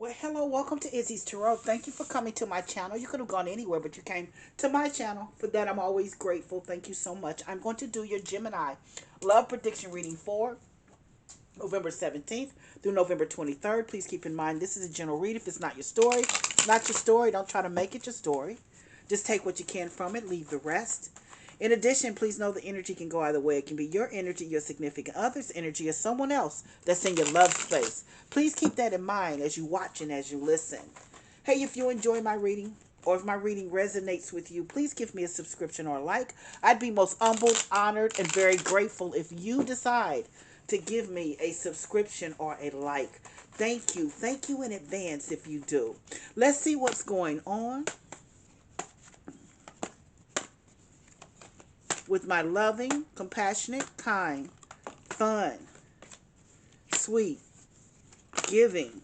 Well, hello, welcome to Izzy's Tarot. Thank you for coming to my channel. You could have gone anywhere, but you came to my channel. For that, I'm always grateful. Thank you so much. I'm going to do your Gemini love prediction reading for November 17th through November 23rd. Please keep in mind, this is a general read. If it's not your story, it's not your story. Don't try to make it your story. Just take what you can from it, leave the rest. In addition, please know the energy can go either way. It can be your energy, your significant other's energy, or someone else that's in your love space. Please keep that in mind as you watch and as you listen. Hey, if you enjoy my reading, or if my reading resonates with you, please give me a subscription or a like. I'd be most humbled, honored, and very grateful if you decide to give me a subscription or a like. Thank you. Thank you in advance if you do. Let's see what's going on with my loving, compassionate, kind, fun, sweet, giving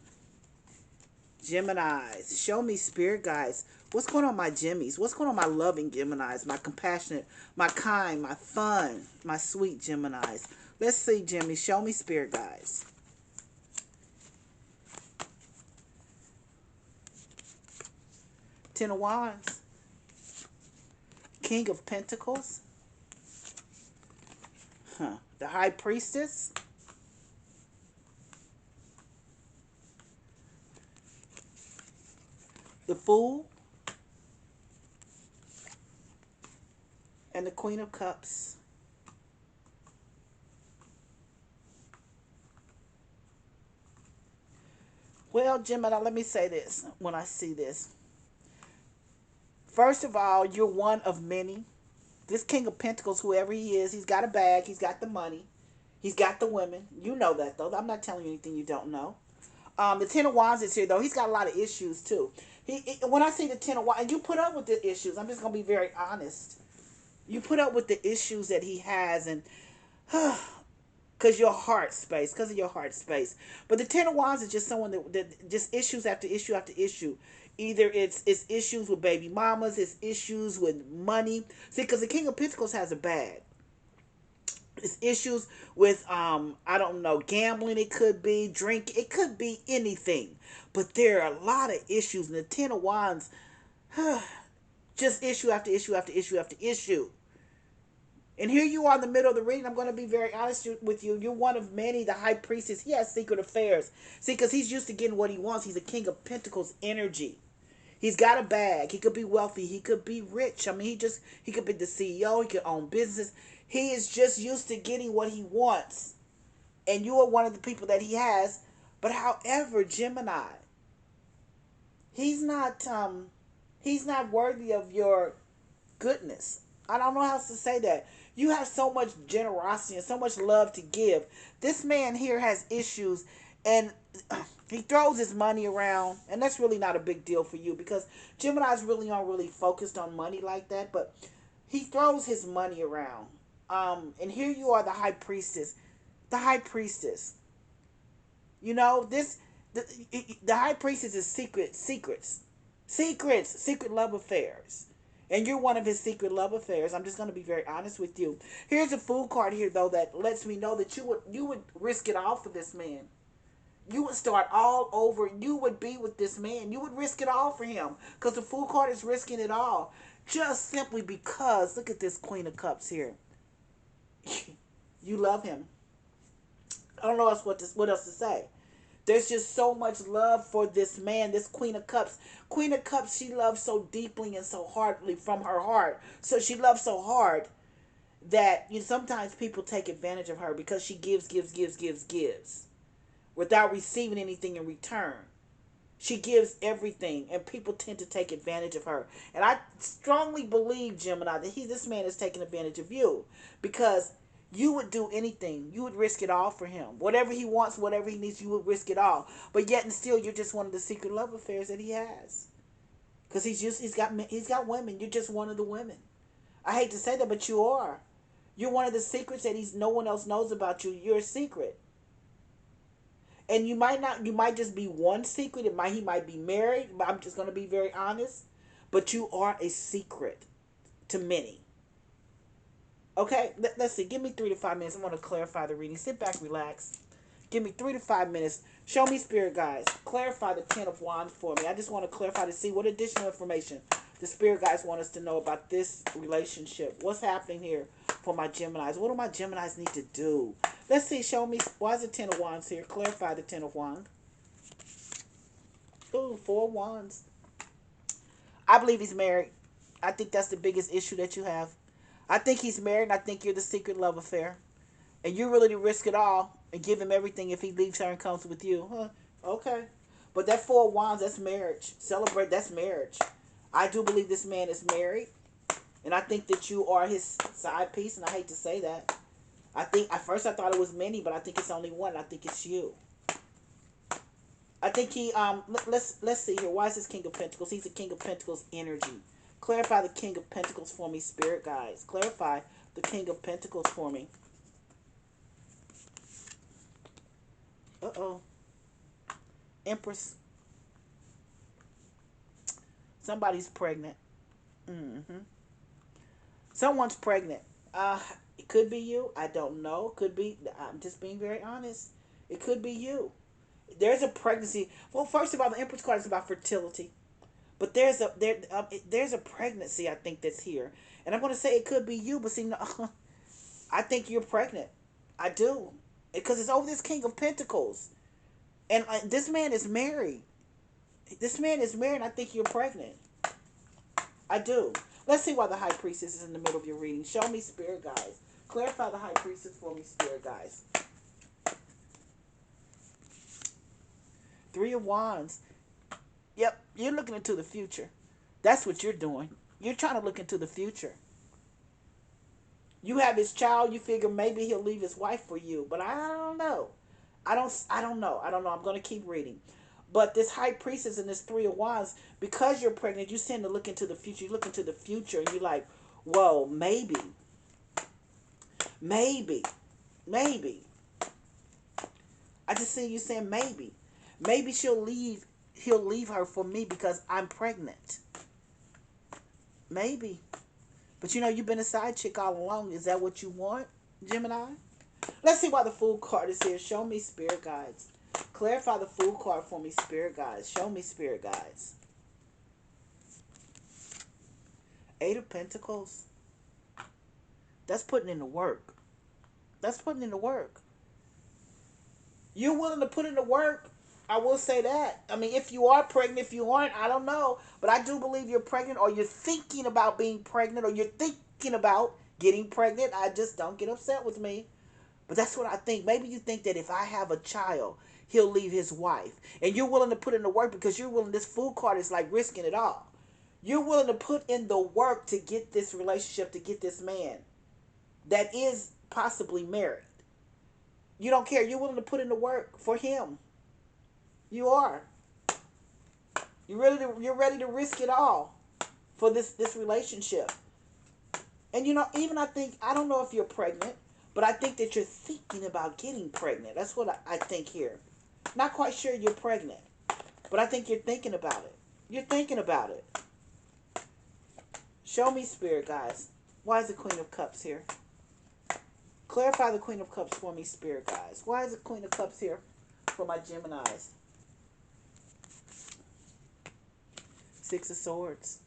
Geminis. Show me, spirit guides. What's going on, my Jimmies? What's going on, my loving Geminis, my compassionate, my kind, my fun, my sweet Geminis? Let's see, Jimmy. Show me, spirit guides. Ten of Wands. King of Pentacles. The High Priestess. The Fool. And the Queen of Cups. Well, Gemini, let me say this when I see this. First of all, you're one of many. This King of Pentacles, whoever he is, he's got a bag, he's got the money, he's got the women. You know that, though. I'm not telling you anything you don't know. The Ten of Wands is here, though. He's got a lot of issues, too. When I say the Ten of Wands, and you put up with the issues, I'm just going to be very honest. You put up with the issues that he has, and because your heart space, because of your heart space. But the Ten of Wands is just someone that just issues after issue after issue. Either it's issues with baby mamas, it's issues with money. See, because the King of Pentacles has a bag. It's issues with I don't know, gambling. It could be drink. It could be anything. But there are a lot of issues, and the Ten of Wands, just issue after issue after issue after issue. And here you are in the middle of the reading. I'm going to be very honest with you. You're one of many. The High Priestess, he has secret affairs. See, because he's used to getting what he wants. He's a King of Pentacles energy. He's got a bag. He could be wealthy. He could be rich. I mean, he could be the CEO. He could own business. He is just used to getting what he wants. And you are one of the people that he has. But however, Gemini, he's not he's not worthy of your goodness. I don't know how else to say that. You have so much generosity and so much love to give. This man here has issues, and he throws his money around, and that's really not a big deal for you because Gemini's really aren't really focused on money like that, but he throws his money around. And here you are, the High Priestess. The High Priestess. You know, the High Priestess is secret love affairs. And you're one of his secret love affairs. I'm just going to be very honest with you. Here's a Fool card here, though, that lets me know that you would risk it all for this man. You would start all over. You would be with this man. You would risk it all for him. Because the Fool card is risking it all. Just simply because, look at this Queen of Cups here. You love him. I don't know what else to say. There's just so much love for this man, this Queen of Cups. Queen of Cups, she loves so deeply and so heartily from her heart. So she loves so hard that sometimes people take advantage of her because she gives without receiving anything in return. She gives everything, and people tend to take advantage of her. And I strongly believe, Gemini, that this man is taking advantage of you because you would do anything. You would risk it all for him. Whatever he wants, whatever he needs, you would risk it all. But yet and still, you're just one of the secret love affairs that he has. Because he's got women. You're just one of the women. I hate to say that, but you are. You're one of the secrets that no one else knows about you. You're a secret. And you might just be one secret. He might be married, but I'm just going to be very honest. But you are a secret to many. Okay, let's see. Give me 3 to 5 minutes. I want to clarify the reading. Sit back, relax. Give me 3 to 5 minutes. Show me, Spirit guides. Clarify the Ten of Wands for me. I just want to clarify to see what additional information the Spirit guides want us to know about this relationship. What's happening here for my Geminis? What do my Geminis need to do? Let's see. Show me. Why is the Ten of Wands here? Clarify the Ten of Wands. Ooh, 4 of Wands. I believe he's married. I think that's the biggest issue that you have. I think he's married, and I think you're the secret love affair. And you're willing to risk it all and give him everything if he leaves her and comes with you. Huh? Okay. But that 4 of Wands, that's marriage. Celebrate, that's marriage. I do believe this man is married. And I think that you are his side piece. And I hate to say that. At first I thought it was many, but I think it's only one. I think it's you. I think he, let's see here. Why is this King of Pentacles? He's the King of Pentacles energy. Clarify the King of Pentacles for me, Spirit guides. Clarify the King of Pentacles for me. Uh-oh. Empress. Somebody's pregnant. Mm-hmm. Someone's pregnant. It could be you. I don't know. Could be. I'm just being very honest. It could be you. There's a pregnancy. Well, first of all, the Empress card is about fertility. But there's a pregnancy, I think, that's here. And I'm going to say it could be you. But see, no, I think you're pregnant. I do. Because it's over this King of Pentacles. And this man is married. This man is married, and I think you're pregnant. I do. Let's see why the High Priestess is in the middle of your reading. Show me, Spirit guides. Clarify the High Priestess for me, Spirit guides. 3 of Wands. Yep, you're looking into the future. That's what you're doing. You're trying to look into the future. You have his child. You figure maybe he'll leave his wife for you. But I don't know. I don't know. I'm going to keep reading. But this High Priestess and this 3 of Wands, because you're pregnant, you tend to look into the future. You look into the future and you're like, whoa, maybe. Maybe. Maybe. I just see you saying maybe. Maybe he'll leave her for me because I'm pregnant. Maybe. But you know, you've been a side chick all along. Is that what you want, Gemini? Let's see why the Fool card is here. Show me, Spirit guides. Clarify the Fool card for me, Spirit guides. Show me, Spirit guides. 8 of Pentacles. That's putting in the work. That's putting in the work. You're willing to put in the work. I will say that. I mean, if you are pregnant, if you aren't, I don't know. But I do believe you're pregnant, or you're thinking about being pregnant, or you're thinking about getting pregnant. I just don't get upset with me. But that's what I think. Maybe you think that if I have a child, he'll leave his wife. And you're willing to put in the work because you're willing. This Fool card is like risking it all. You're willing to put in the work to get this relationship, to get this man that is possibly married. You don't care. You're willing to put in the work for him. You are. You're ready to risk it all for this relationship. And you know, even I don't know if you're pregnant, but I think that you're thinking about getting pregnant. That's what I think here. Not quite sure you're pregnant, but I think you're thinking about it. You're thinking about it. Show me, Spirit guys. Why is the Queen of Cups here? Clarify the Queen of Cups for me, Spirit guys. Why is the Queen of Cups here for my Geminis? 6 of Swords.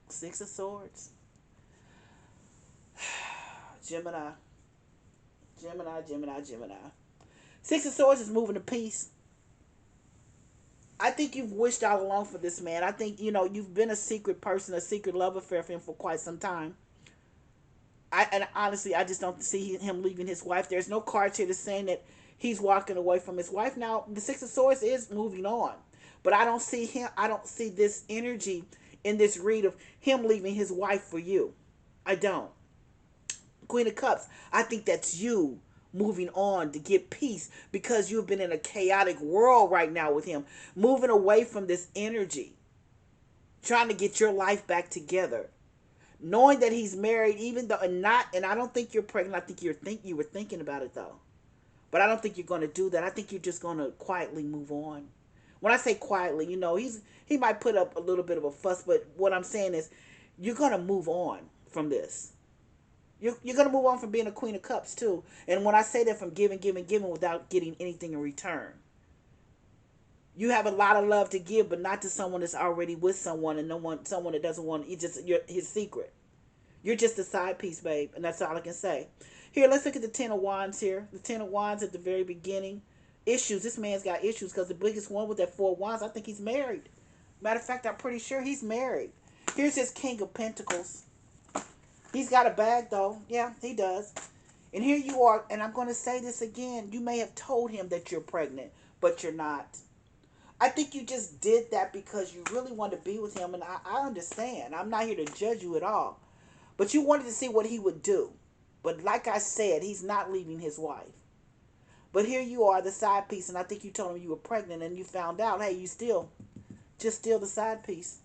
6 of Swords. Gemini. Gemini. 6 of Swords is moving to peace. I think you've wished all along for this man. I think, you know, you've been a secret person, a secret love affair for him for quite some time. And honestly, I just don't see him leaving his wife. There's no cards here to saying that he's walking away from his wife. Now, the 6 of Swords is moving on. But I don't see this energy in this read of him leaving his wife for you. I don't. Queen of Cups, I think that's you moving on to get peace because you've been in a chaotic world right now with him. Moving away from this energy. Trying to get your life back together. Knowing that he's married, even though, and I don't think you're pregnant. I think you were thinking about it though. But I don't think you're going to do that. I think you're just going to quietly move on. When I say quietly, you know, he might put up a little bit of a fuss, but what I'm saying is you're going to move on from this. You're going to move on from being a Queen of Cups too. And when I say that, from giving, giving, giving without getting anything in return. You have a lot of love to give, but not to someone that's already with someone, and someone that doesn't want. You're his secret. You're just a side piece, babe, and that's all I can say. Here, let's look at the Ten of Wands here. The Ten of Wands at the very beginning. Issues. This man's got issues because the biggest one with that Four of Wands, I think he's married. Matter of fact, I'm pretty sure he's married. Here's his King of Pentacles. He's got a bag, though. Yeah, he does. And here you are, and I'm going to say this again. You may have told him that you're pregnant, but you're not. I think you just did that because you really wanted to be with him, and I understand. I'm not here to judge you at all. But you wanted to see what he would do. But like I said, he's not leaving his wife. But here you are, the side piece, and I think you told him you were pregnant, and you found out, hey, you still the side piece.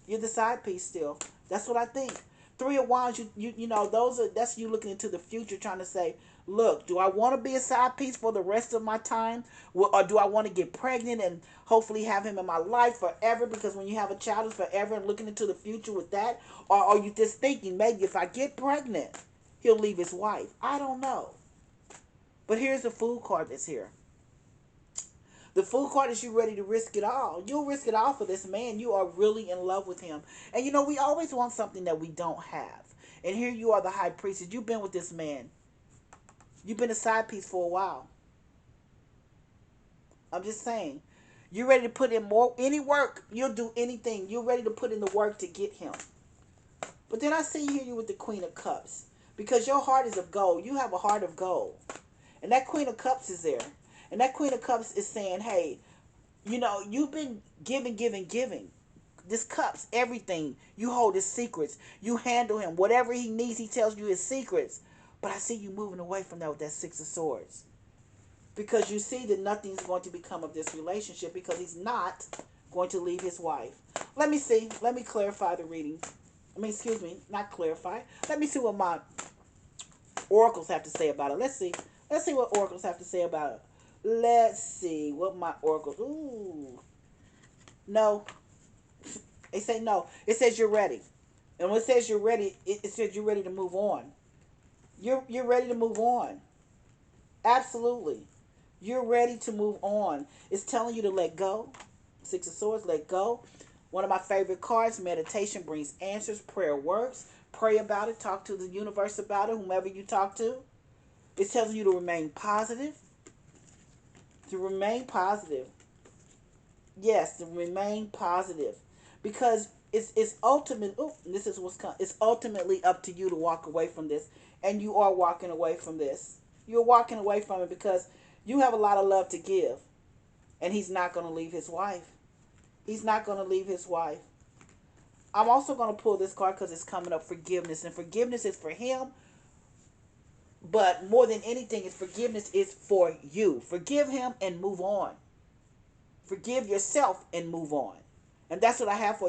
You're the side piece still. That's what I think. Three of Wands, you know, that's you looking into the future, trying to say, look, do I want to be a side piece for the rest of my time? Or do I want to get pregnant and hopefully have him in my life forever? Because when you have a child, it's forever, and looking into the future with that. Or are you just thinking, maybe if I get pregnant, he'll leave his wife? I don't know. But here's the Fool card that's here. The Fool card is you ready to risk it all. You'll risk it all for this man. You are really in love with him. And you know, we always want something that we don't have. And here you are, the High Priestess. You've been with this man. You've been a side piece for a while. I'm just saying. You're ready to put in any work. You'll do anything. You're ready to put in the work to get him. But then I see here you with the Queen of Cups. Because your heart is of gold. You have a heart of gold. And that Queen of Cups is there. And that Queen of Cups is saying, hey, you know, you've been giving, giving, giving. This cups, everything. You hold his secrets. You handle him. Whatever he needs, he tells you his secrets. But I see you moving away from that with that Six of Swords. Because you see that nothing's going to become of this relationship, because he's not going to leave his wife. Let me see. Let me clarify the reading. Excuse me, not clarify. Let me see what my oracles have to say about it. Let's see. Let's see what oracles have to say about it. Let's see what my oracles. Ooh. No. They say no. It says you're ready. And when it says you're ready, it says you're ready to move on. You're ready to move on. Absolutely. You're ready to move on. It's telling you to let go. Six of Swords, let go. One of my favorite cards, meditation brings answers. Prayer works. Pray about it. Talk to the universe about it, whomever you talk to. It tells you to remain positive. To remain positive. Yes, to remain positive. Because it's ultimate. Oh, this is what's coming. It's ultimately up to you to walk away from this. And you are walking away from this. You're walking away from it because you have a lot of love to give. And he's not going to leave his wife. He's not going to leave his wife. I'm also going to pull this card because it's coming up, forgiveness. And forgiveness is for him. But more than anything, forgiveness is for you. Forgive him and move on. Forgive yourself and move on. And that's what I have for you.